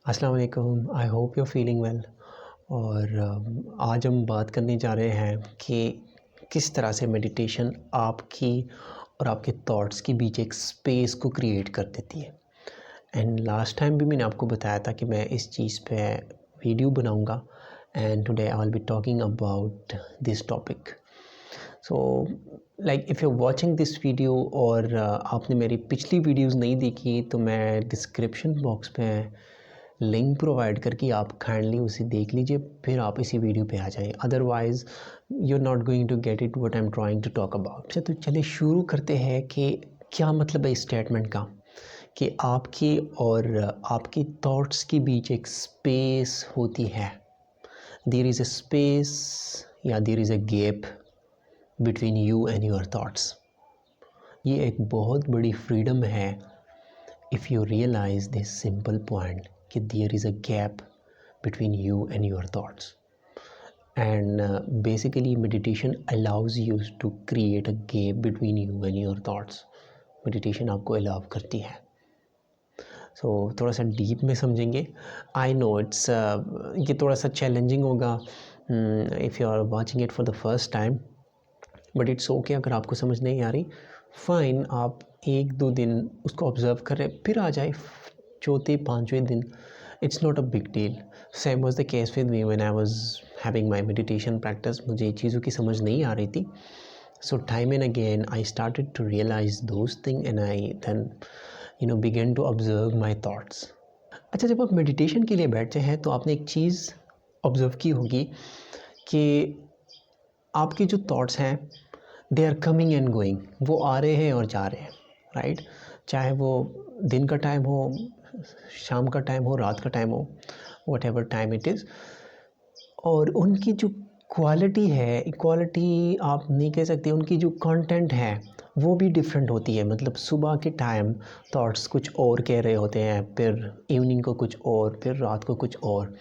अस्सलाम वालेकुम। I hope you feeling well. और आज हम बात करने जा रहे हैं कि किस तरह से मेडिटेशन आपकी और आपके थॉट्स के बीच एक स्पेस को क्रिएट कर देती है। एंड लास्ट टाइम भी मैंने आपको बताया था कि मैं इस चीज़ पे वीडियो बनाऊंगा and today I will be talking about this topic. So like if you watching this video और आपने मेरी पिछली वीडियोस नहीं देखी तो मैं डिस्क्रिप्शन बॉक्स पे लिंक प्रोवाइड करके आप काइंडली उसे देख लीजिए, फिर आप इसी वीडियो पे आ जाइए। Otherwise you are not going to get it what I am trying to talk about. अच्छा, तो चलिए शुरू करते हैं कि क्या मतलब है इस स्टेटमेंट का कि आपकी और आपकी थॉट्स के बीच एक स्पेस होती है। देयर इज़ अ स्पेस या there is a gap between you and your thoughts. ये एक बहुत बड़ी फ्रीडम है if you realize this simple point कि there is a gap between you and your thoughts. And basically meditation allows you to create a gap between you and your thoughts. meditation आपको allow करती है। so थोड़ा सा deep में समझेंगे। I know it's ये थोड़ा सा चैलेंजिंग होगा if you are watching it for the first time, but it's okay. अगर आपको समझ नहीं आ रही, फाइन, आप एक दो दिन उसको ऑब्ज़र्व कर रहे फिर आ जाए चौथे पाँचवें दिन, it's not a big deal. Same was the case with me when I was having my meditation practice. मुझे चीज़ों की समझ नहीं आ रही थी, so time and again I started to realise those thing and I then began to observe my thoughts. अच्छा, जब आप मेडिटेशन के लिए बैठते हैं तो आपने एक चीज़ ऑब्ज़र्व की होगी कि आपके जो थॉट्स हैं they are coming and going, वो आ रहे हैं और जा रहे हैं, राइट? चाहे वो दिन का टाइम हो, शाम का टाइम हो, रात का टाइम हो, what ever time it is. और उनकी जो क्वालिटी है, इक्वालिटी आप नहीं कह सकते, उनकी जो कंटेंट है वो भी डिफरेंट होती है। मतलब सुबह के टाइम थॉट्स कुछ और कह रहे होते हैं, फिर इवनिंग को कुछ और, फिर रात को कुछ और।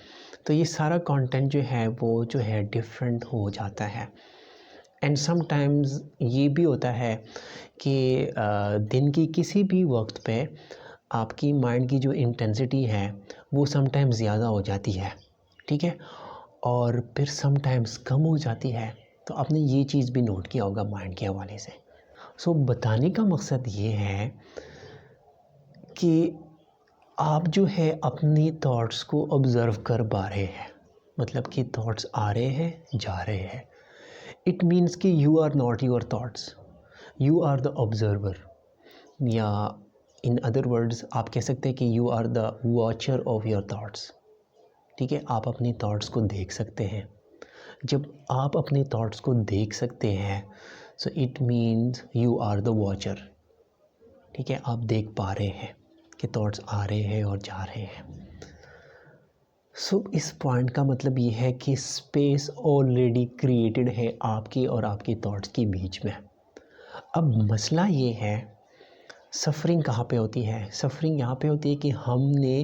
तो ये सारा कंटेंट जो है वो जो है डिफरेंट हो जाता है। एंड समटाइम्स ये भी होता है कि दिन की किसी भी वक्त पे आपकी माइंड की जो इंटेंसिटी है वो समटाइम्स ज़्यादा हो जाती है, ठीक है, और फिर समटाइम्स कम हो जाती है। तो आपने ये चीज़ भी नोट किया होगा माइंड के हवाले से। सो बताने का मकसद ये है कि आप जो है अपनी थॉट्स को ऑब्ज़र्व कर पा रहे हैं। मतलब कि थॉट्स आ रहे हैं, जा रहे हैं। इट मीन्स कि you are not your thoughts, you are the observer. या इन अदर वर्ड्स आप कह सकते हैं कि you are the watcher of your thoughts, ठीक है। आप अपनी थॉट्स को देख सकते हैं। जब आप अपने थॉट्स को देख सकते हैं so it means you are the watcher, ठीक है। आप देख पा रहे हैं कि थॉट्स आ रहे हैं और जा रहे हैं। सो इस पॉइंट का मतलब ये है कि स्पेस ऑलरेडी क्रिएटेड है आपकी और आपकी थॉट्स के बीच में। अब मसला ये है, सफ़रिंग कहाँ पे होती है? सफ़रिंग यहाँ पे होती है कि हमने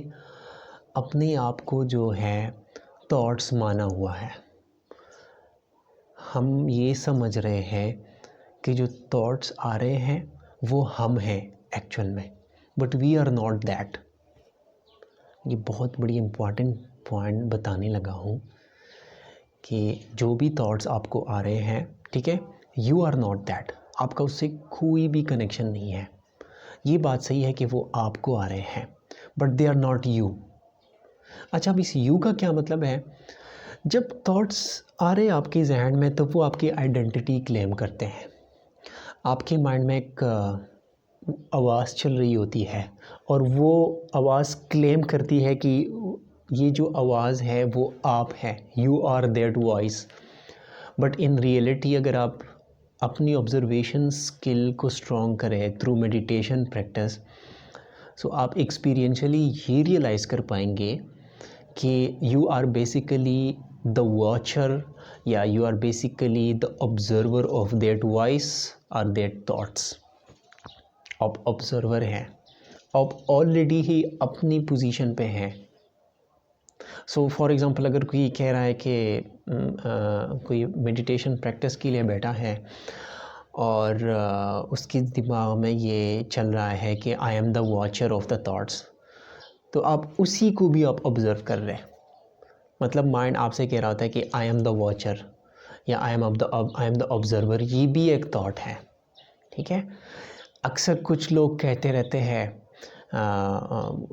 अपने आप को जो है थॉट्स माना हुआ है। हम ये समझ रहे हैं कि जो थॉट्स आ रहे हैं वो हम हैं एक्चुअल में, but we are not that. ये बहुत बड़ी इम्पॉर्टेंट पॉइंट बताने लगा हूँ कि जो भी थॉट्स आपको आ रहे हैं, ठीक है, यू आर नॉट दैट। आपका उससे कोई भी कनेक्शन नहीं है। ये बात सही है कि वो आपको आ रहे हैं, but they are not you. अच्छा, अब इस यू का क्या मतलब है? जब थॉट्स आ रहे हैं आपके जहन में तो वो आपकी आइडेंटिटी क्लेम करते हैं। आपके माइंड में एक आवाज़ चल रही होती है और वो आवाज़ क्लेम करती है कि ये जो आवाज़ है वो आप है, you are that voice. But in reality अगर आप अपनी ऑब्जर्वेशन स्किल को स्ट्रॉन्ग करें थ्रू मेडिटेशन प्रैक्टिस, सो आप एक्सपीरियंशियली ये रियलाइज़ कर पाएंगे कि you are basically the watcher या you are basically the observer of that voice और दैट थॉट्स। आप ऑब्जर्वर हैं, आप ऑलरेडी ही अपनी पोजीशन पे हैं। सो फॉर एग्ज़ाम्पल अगर कोई कह रहा है कि कोई मेडिटेशन प्रैक्टिस के लिए बैठा है और उसके दिमाग में ये चल रहा है कि I am the watcher of the thoughts, तो आप उसी को भी आप ऑब्ज़र्व कर रहे हैं। मतलब माइंड आपसे कह रहा होता है कि आई एम द वॉचर या आई एम द ऑब्ज़र्वर, ये भी एक थॉट है। ठीक है। अक्सर कुछ लोग कहते रहते हैं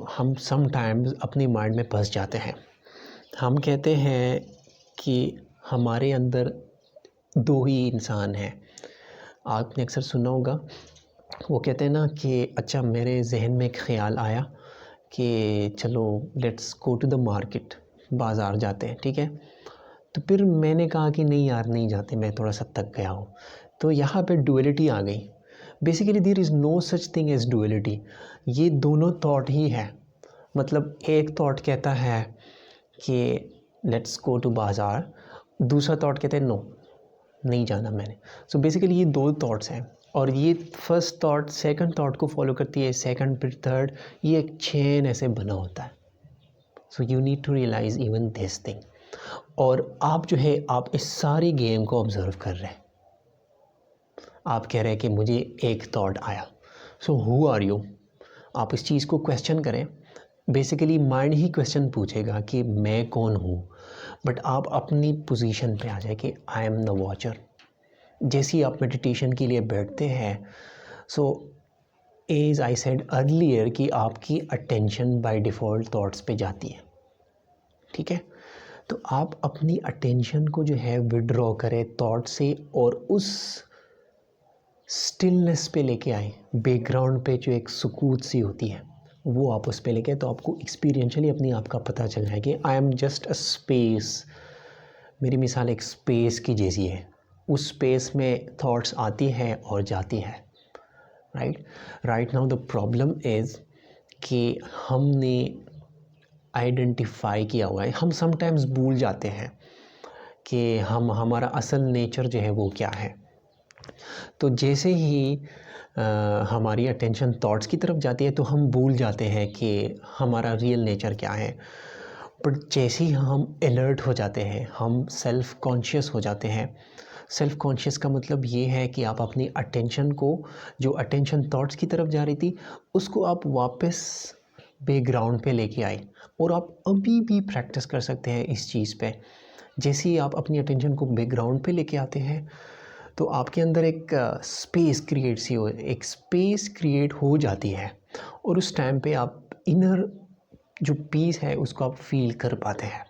हम समटाइम्स अपनी माइंड में फंस जाते हैं। हम कहते हैं कि हमारे अंदर दो ही इंसान हैं। आपने अक्सर सुना होगा, वो कहते हैं ना कि अच्छा मेरे जहन में एक ख़्याल आया कि चलो let's go to the market, बाज़ार जाते हैं। ठीक है। तो फिर मैंने कहा कि नहीं यार नहीं जाते, मैं थोड़ा सा थक गया हूँ। तो यहाँ पे डुअलिटी आ गई। Basically there is no such thing as duality. ये दोनों थॉट ही है। मतलब एक थॉट कहता है कि लेट्स गो टू बाज़ार, दूसरा थॉट कहते हैं नो नहीं जाना मैंने। सो बेसिकली ये दो थॉट्स हैं और ये फर्स्ट थॉट सेकंड थॉट को फॉलो करती है, सेकंड फिर थर्ड, ये एक चेन ऐसे बना होता है। So you need to realise even this thing. और आप जो है आप इस सारी गेम को ऑब्ज़र्व कर रहे हैं। आप कह रहे हैं कि मुझे एक थॉट आया, सो हु आर यू। आप इस चीज़ को क्वेश्चन करें। बेसिकली माइंड ही क्वेश्चन पूछेगा कि मैं कौन हूँ, बट आप अपनी पोजीशन पे आ जाए कि आई एम द वॉचर। जैसे ही आप मेडिटेशन के लिए बैठते हैं, so as I said earlier कि आपकी अटेंशन बाय डिफ़ॉल्ट थॉट्स पे जाती है। ठीक है। तो आप अपनी अटेंशन को जो है विड्रॉ करें थॉट से और उस स्टिलनेस पे लेके आए। बैकग्राउंड पे जो एक सुकून सी होती है वो आप उस पे लेके, तो आपको एक्सपीरियंशली अपनी आप का पता चल जाए कि I am just a space. मेरी मिसाल एक स्पेस की जैसी है। उस स्पेस में थॉट्स आती है और जाती है। Right now the problem is कि हमने आइडेंटिफाई किया हुआ है। हम समटाइम्स भूल जाते हैं कि हमारा असल नेचर जो है वो क्या है। तो जैसे ही हमारी अटेंशन थॉट्स की तरफ जाती है तो हम भूल जाते हैं कि हमारा रियल नेचर क्या है। बट जैसे ही हम अलर्ट हो जाते हैं, हम सेल्फ़ कॉन्शियस हो जाते हैं। सेल्फ़ कॉन्शियस का मतलब ये है कि आप अपनी अटेंशन को, जो अटेंशन थॉट्स की तरफ जा रही थी, उसको आप वापस बैकग्राउंड पे लेके आए। और आप अभी भी प्रैक्टिस कर सकते हैं इस चीज़ पे। जैसे ही आप अपनी अटेंशन को बैकग्राउंड पे लेके आते हैं तो आपके अंदर एक एक स्पेस क्रिएट हो जाती है और उस टाइम पे आप इनर जो पीस है उसको आप फील कर पाते हैं।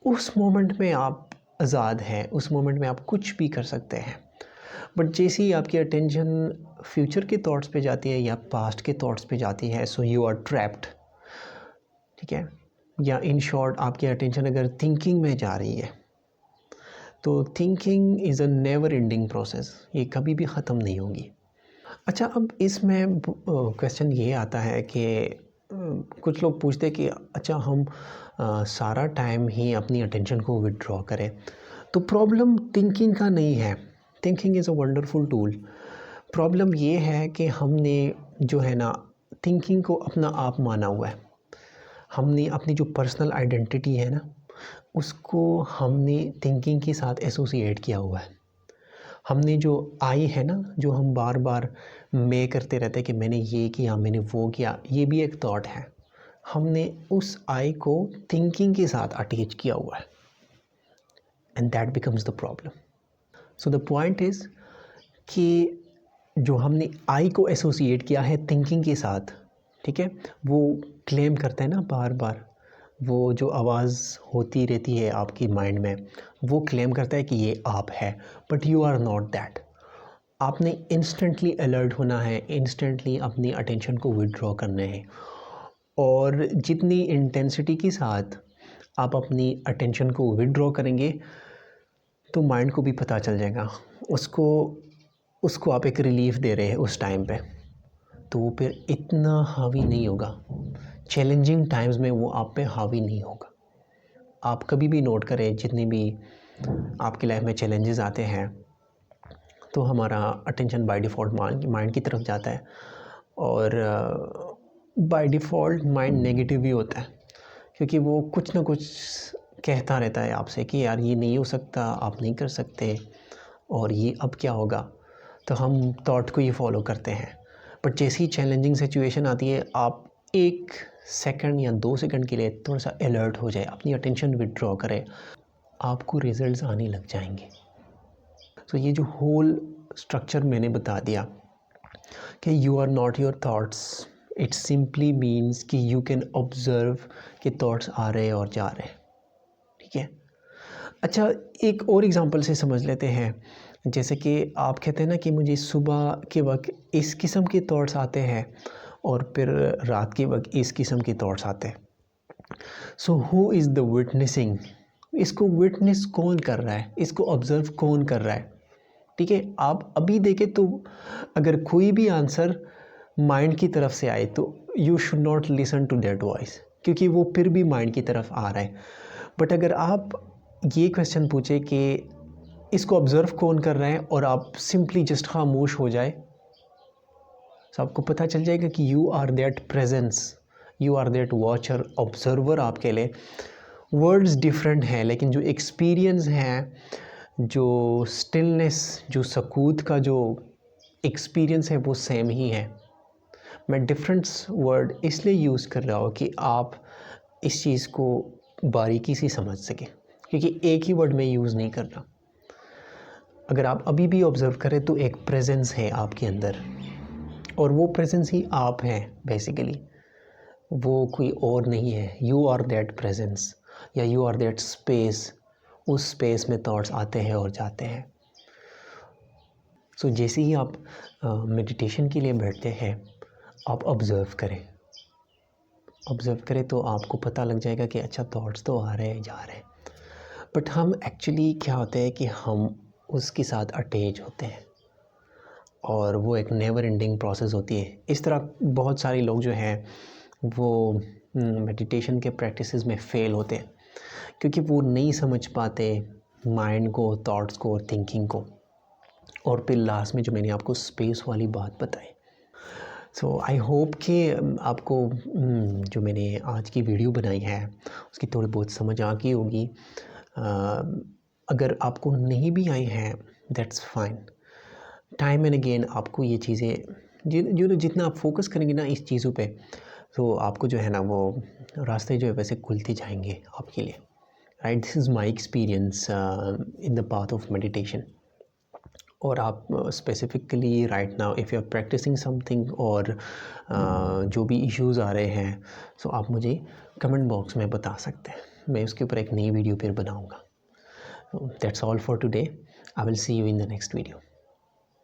उस मोमेंट में आप आज़ाद हैं, उस मोमेंट में आप कुछ भी कर सकते हैं। बट जैसे ही आपकी अटेंशन फ्यूचर के थॉट्स पे जाती है या पास्ट के थॉट्स पे जाती है, सो यू आर ट्रैप्ड। ठीक है। या इन शॉर्ट आपकी अटेंशन अगर थिंकिंग में जा रही है तो thinking is a never ending process, ये कभी भी ख़त्म नहीं होगी। अच्छा, अब इसमें क्वेश्चन ये आता है कि कुछ लोग पूछते हैं कि अच्छा हम सारा टाइम ही अपनी अटेंशन को विड्रॉ करें। तो प्रॉब्लम थिंकिंग का नहीं है। Thinking is a wonderful tool. Problem ये है कि हमने जो है ना थिंकिंग को अपना आप माना हुआ है। हमने अपनी जो पर्सनल आइडेंटिटी है ना उसको हमने थिंकिंग के साथ एसोसिएट किया हुआ है। हमने जो आई है ना, जो हम बार बार मैं करते रहते हैं कि मैंने ये किया, मैंने वो किया, ये भी एक थॉट है। हमने उस आई को थिंकिंग के साथ अटैच किया हुआ है and that becomes the problem. So the point is कि जो हमने आई को एसोसिएट किया है थिंकिंग के साथ, ठीक है, वो क्लेम करता है ना बार बार, वो जो आवाज़ होती रहती है आपकी माइंड में, वो क्लेम करता है कि ये आप है, but you are not that. आपने इंस्टेंटली अलर्ट होना है, इंस्टेंटली अपनी अटेंशन को विड्रॉ करना है। और जितनी इंटेंसिटी के साथ आप अपनी अटेंशन को विड्रॉ करेंगे तो माइंड को भी पता चल जाएगा, उसको उसको आप एक रिलीफ दे रहे हैं उस टाइम पे, तो वो फिर इतना हावी नहीं होगा। चैलेंजिंग टाइम्स में वो आप पे हावी नहीं होगा। आप कभी भी नोट करें, जितनी भी आपकी लाइफ में चैलेंजेस आते हैं तो हमारा अटेंशन बाय डिफ़ॉल्ट माइंड की तरफ जाता है और बाय डिफ़ॉल्ट माइंड नेगेटिव ही होता है, क्योंकि वो कुछ ना कुछ कहता रहता है आपसे कि यार ये नहीं हो सकता, आप नहीं कर सकते, और ये अब क्या होगा। तो हम थॉट को ही फॉलो करते हैं। बट जैसी चैलेंजिंग सिचुएशन आती है, आप 1 सेकंड या 2 सेकंड के लिए थोड़ा सा अलर्ट हो जाए, अपनी अटेंशन विड्रॉ करे, आपको रिजल्ट्स आने लग जाएंगे। तो ये जो होल स्ट्रक्चर मैंने बता दिया कि you are not your thoughts, it simply means कि यू कैन ऑब्जर्व कि थॉट्स आ रहे हैं और जा रहे हैं, ठीक है। अच्छा, एक और एग्जांपल से समझ लेते हैं। जैसे कि आप कहते हैं ना कि मुझे सुबह के वक्त इस किस्म के थॉट्स आते हैं और फिर रात के वक्त इस किस्म के थॉट्स आते हैं। So who is the witnessing? इसको विटनेस कौन कर रहा है, इसको ऑब्ज़र्व कौन कर रहा है, ठीक है। आप अभी देखें तो अगर कोई भी आंसर माइंड की तरफ से आए तो you should not listen to that voice, क्योंकि वो फिर भी माइंड की तरफ आ रहा है। बट अगर आप ये क्वेश्चन पूछे कि इसको ऑब्ज़र्व कौन कर रहा है और आप सिंपली जस्ट खामोश हो जाए, तो आपको पता चल जाएगा कि you are that presence, you are that watcher, observer. आपके लिए वर्ड्स डिफरेंट हैं, लेकिन जो एक्सपीरियंस है, जो स्टिलनेस, जो सकूत का जो एक्सपीरियंस है, वो सेम ही है। मैं डिफरेंस वर्ड इसलिए यूज़ कर रहा हूँ कि आप इस चीज़ को बारीकी से समझ सकें, क्योंकि एक ही वर्ड में यूज़ नहीं कर रहा। अगर आप अभी भी ऑब्ज़र्व करें तो एक प्रेजेंस है आपके अंदर, और वो प्रेजेंस ही आप हैं बेसिकली, वो कोई और नहीं है। यू आर दैट प्रेजेंस या यू आर दैट स्पेस। उस स्पेस में थॉट्स आते हैं और जाते हैं। सो जैसे ही आप मेडिटेशन के लिए बैठते हैं, आप ऑब्ज़र्व करें तो आपको पता लग जाएगा कि अच्छा थॉट्स तो आ रहे हैं, जा रहे हैं, बट हम एक्चुअली क्या होता है कि हम उसके साथ अटैच होते हैं और वो एक नेवर एंडिंग प्रोसेस होती है। इस तरह बहुत सारे लोग जो हैं वो मेडिटेशन के प्रैक्टिसेस में फ़ेल होते हैं, क्योंकि वो नहीं समझ पाते माइंड को, थॉट्स को और थिंकिंग को। और फिर लास्ट में जो मैंने आपको स्पेस वाली बात बताई। सो आई होप कि आपको जो मैंने आज की वीडियो बनाई है उसकी थोड़ी बहुत समझ आ गई होगी। अगर आपको नहीं भी आई हैं, that's fine. Time and again आपको ये चीज़ें जितना आप फोकस करेंगे ना इस चीज़ों पे, तो आपको जो है ना वो रास्ते जो है वैसे खुलते जाएंगे आपके लिए, right. This is my experience in the path of meditation. और आप specifically right now if you are practicing something और जो भी इश्यूज़ आ रहे हैं, सो आप मुझे कमेंट बॉक्स में बता सकते हैं। मैं उसके ऊपर एक नई वीडियो फिर बनाऊँगा। That's all for today. I will see you in the next video.